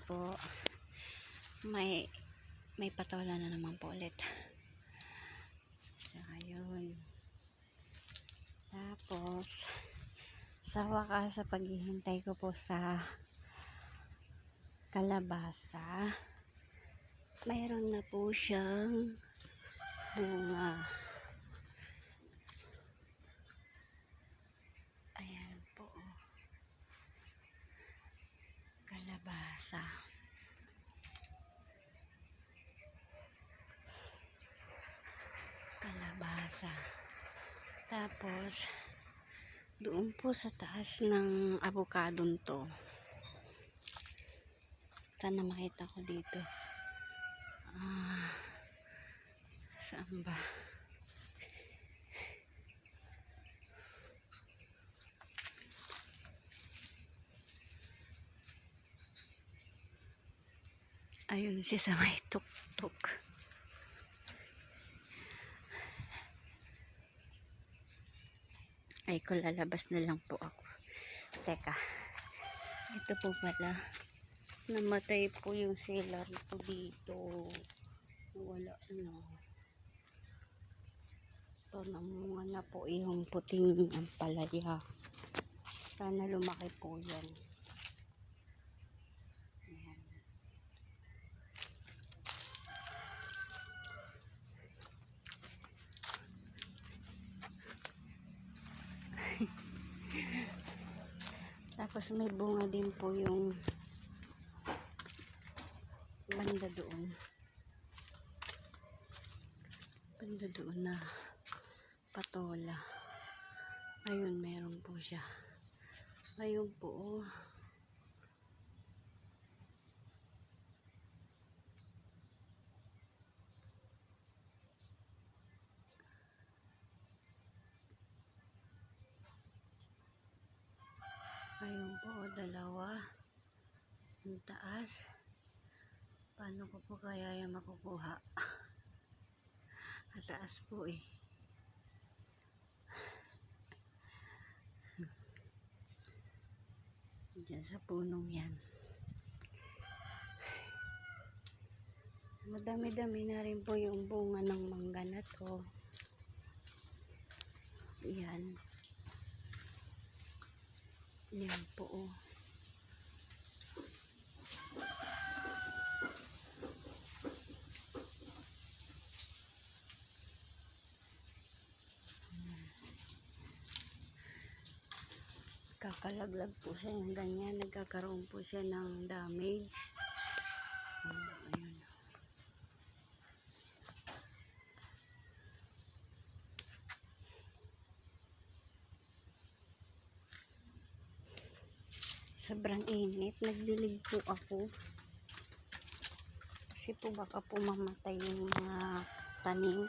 po. May patola na naman po ulit. So, ayun. Tapos, sa wakas, sa paghihintay ko po sa kalabasa, mayroon na po siyang bunga. Ayan po. Kalabasa. Kalabasa. Tapos, doon po sa taas ng avocadong to. Sana makita ko dito. Saan ba? Ayun siya sa may tuktok. Ay, kung lalabas na lang po ako. Teka. Ito po pala. Namatay po yung celery po dito. Wala na. Ito, namunga na po yung puting ampalaya. Sana lumaki po yan. Ayan. Tapos may bunga din po yung banda doon. Banda doon na patola. Ayun, meron po siya. Ayun po. Oh. Ayun po, dalawa. Ang taas. Paano ko po kaya yung makukuha? Ang taas po eh. Diyan sa punong yan. Madami-dami na rin po yung bunga ng mangga na to. Yan. Yan po oh. Kakalaglag po siya yung ganyan. Nagkakaroon po siya ng damage. Ayun. Sobrang init. Nagdilig po ako. Kasi po baka po mamatay yung mga tanim.